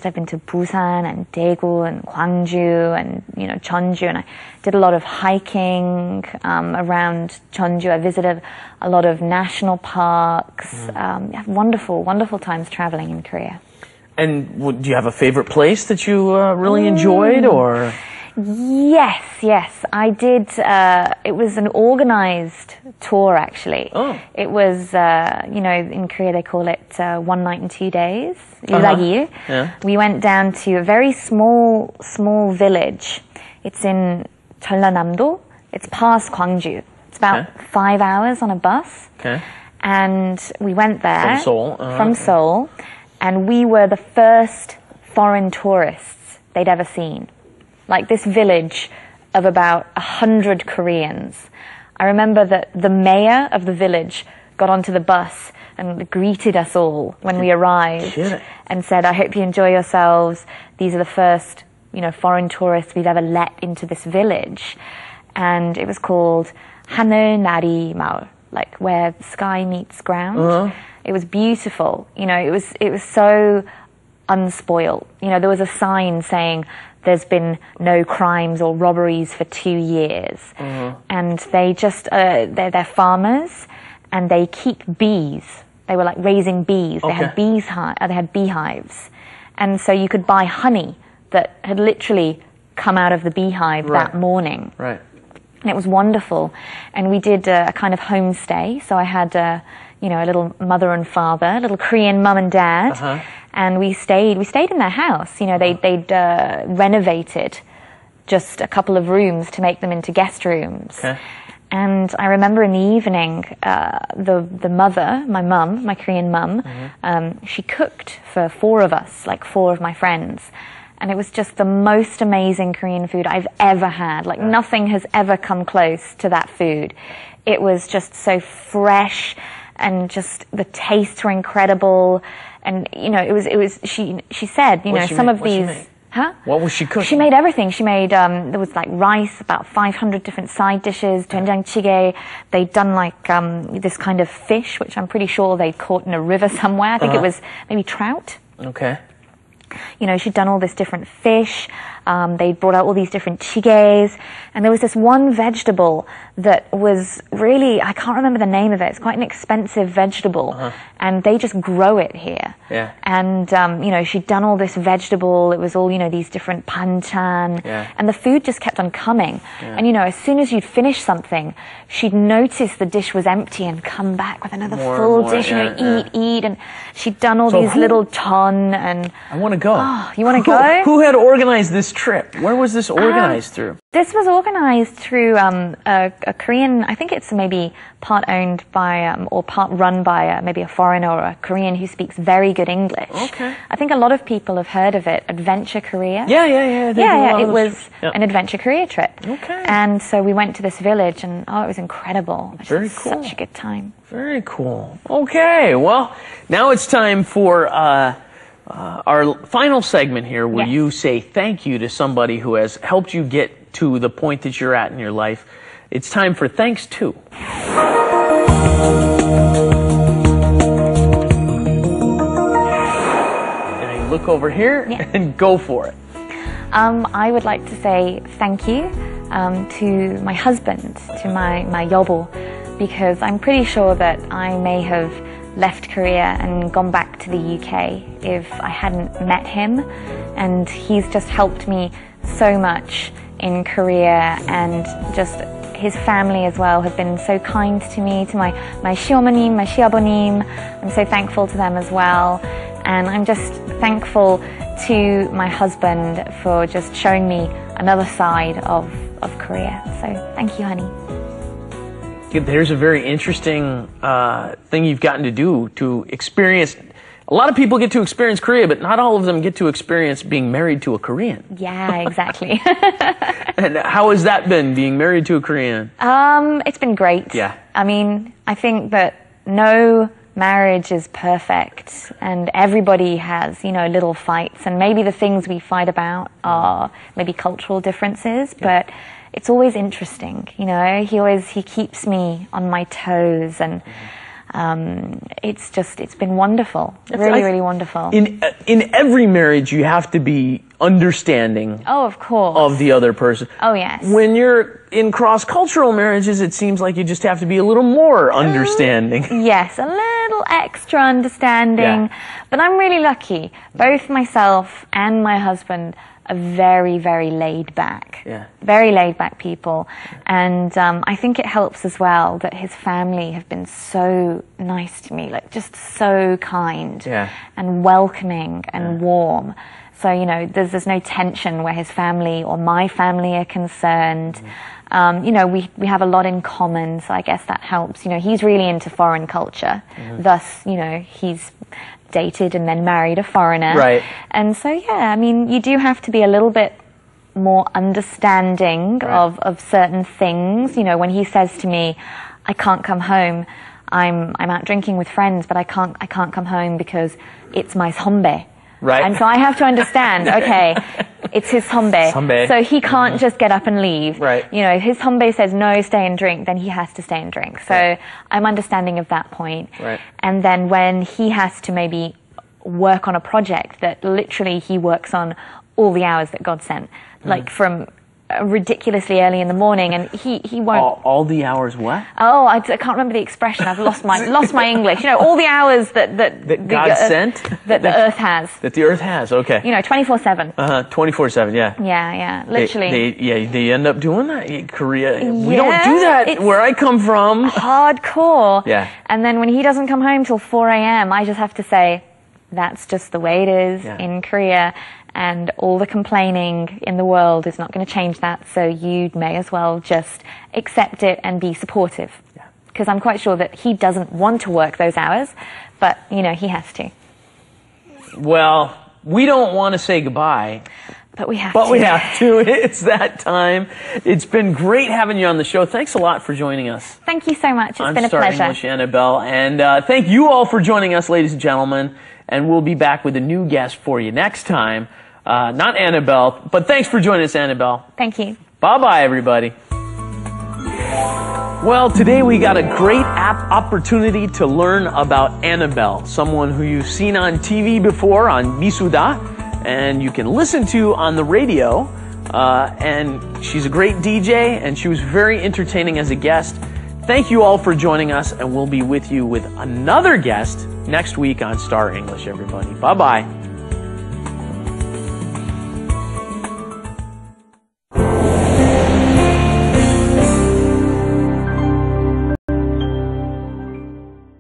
I've been to Busan and Daegu and Gwangju and, Jeonju, and I did a lot of hiking around Jeonju. I visited a lot of national parks. I have wonderful, wonderful times traveling in Korea. And do you have a favorite place that you really enjoyed, or? Yes, I did. It was an organized tour, actually. Oh. It was, in Korea they call it 1 night and 2 days. 1박 2일. Yeah. We went down to a very small village. It's in 전라남도. It's past Gwangju. It's about 5 hours on a bus. Okay. And we went there. From Seoul. From Seoul. And we were the first foreign tourists they'd ever seen. Like this village of about 100 Koreans. I remember that the mayor of the village got onto the bus and greeted us all when we arrived and said, I hope you enjoy yourselves. These are the first, foreign tourists we've ever let into this village. And it was called 하늘 나리 마을, like where sky meets ground. It was beautiful. It was so unspoiled. There was a sign saying, there's been no crimes or robberies for 2 years. And they just, they're farmers, and they keep bees. They were like raising bees. They had they had beehives. And so you could buy honey that had literally come out of the beehive that morning. Right. And it was wonderful. And we did a kind of homestay. So I had, a little mother and father, a little Korean mum and dad. And we stayed in their house. They'd renovated just a couple of rooms to make them into guest rooms. Okay. And I remember in the evening, the mother, my mum, my Korean mum, she cooked for 4 of us, like 4 of my friends. And it was just the most amazing Korean food I've ever had. Like nothing has ever come close to that food. It was just so fresh, and just the tastes were incredible. And, she said, some of these... Huh? What was she cooking? She made everything. She made, there was like rice, about 500 different side dishes, doenjang-jjigae. They'd done like this kind of fish, which I'm pretty sure they'd caught in a river somewhere. I think it was maybe trout. Okay. She'd done all this different fish. They brought out all these different chigaes. And there was this one vegetable that was really, I can't remember the name of it. It's quite an expensive vegetable. And they just grow it here. Yeah. And, she'd done all this vegetable. It was all, these different panchan. Yeah. And the food just kept on coming. Yeah. And, as soon as you'd finish something, she'd notice the dish was empty and come back with another full dish. Eat. And she'd done all these little ton and... I want to go. Oh, you want to go? Who had organized this trip? Where was this organized through? This was organized through a Korean, I think it's maybe part owned by, or part run by maybe a foreigner or a Korean who speaks very good English. Okay. I think a lot of people have heard of it, Adventure Korea. Yeah. It was an Adventure Korea trip. Okay. And so we went to this village and, it was incredible. It Very was cool. Such a good time. Very cool. Okay, well, now it's time for our final segment here where you say thank you to somebody who has helped you get to the point that you're at in your life. It's time for Thanks To. And you look over here and go for it. I would like to say thank you to my husband, to my 여보, because I'm pretty sure that I may have left Korea and gone back to the UK if I hadn't met him, and he's just helped me so much in Korea, and just his family as well have been so kind to me, to my 시어머님, my 시아버님. I'm so thankful to them as well, and I'm just thankful to my husband for just showing me another side of Korea. So thank you, honey. There's a very interesting thing you've gotten to do to experience. A lot of people get to experience Korea, but not all of them get to experience being married to a Korean. Yeah, exactly. And how has that been, being married to a Korean? It's been great. Yeah. I mean, I think that no marriage is perfect, and everybody has, little fights, and maybe the things we fight about are maybe cultural differences, but it's always interesting, he keeps me on my toes, and It's been wonderful. Really wonderful. In every marriage, you have to be understanding. Oh, of course. Of the other person. Oh, yes. When you're in cross-cultural marriages, it seems like you just have to be a little more understanding. Yes, a little extra understanding. Yeah. But I'm really lucky. Both myself and my husband are very, very laid back. Yeah. Very laid back people. And I think it helps as well that his family have been so nice to me, like just so kind and welcoming and warm. So, you know, there's no tension where his family or my family are concerned. You know, we have a lot in common, so I guess that helps. You know, he's really into foreign culture. Thus, you know, he's dated and then married a foreigner. Right. And so, yeah, I mean, you do have to be a little bit more understanding of certain things. You know, when he says to me, I can't come home, I'm out drinking with friends, but I can't come home because it's my 선배. Right. And so I have to understand, okay, it's his 선배. So he can't just get up and leave. Right. You know, if his 선배 says no, stay and drink, then he has to stay and drink. So I'm understanding of that point. Right. And then when he has to maybe work on a project that literally he works on all the hours that God sent, like from ridiculously early in the morning, and he won't. All the hours what? Oh, I can't remember the expression. I've lost my English. You know, all the hours that God sent? That the earth has. That the earth has, okay. You know, 24/7. 24/7, yeah. Yeah, literally. They end up doing that in Korea. We don't do that where I come from. Hardcore. Yeah. And then when he doesn't come home till 4 a.m., I just have to say, that's just the way it is in Korea. And all the complaining in the world is not going to change that, so you may as well just accept it and be supportive. Because I'm quite sure that he doesn't want to work those hours, but, you know, he has to. Well, we don't want to say goodbye. But we have to. It's that time. It's been great having you on the show. Thanks a lot for joining us. Thank you so much. It's been a pleasure. English, Annabelle. And thank you all for joining us, ladies and gentlemen. And we'll be back with a new guest for you next time. Not Annabelle, but thanks for joining us, Annabelle. Thank you. Bye-bye, everybody. Well, today we got a great opportunity to learn about Annabelle, someone who you've seen on TV before on Misuda, and you can listen to on the radio. And she's a great DJ, and she was very entertaining as a guest. Thank you all for joining us, and we'll be with you with another guest next week on Star English, everybody. Bye-bye.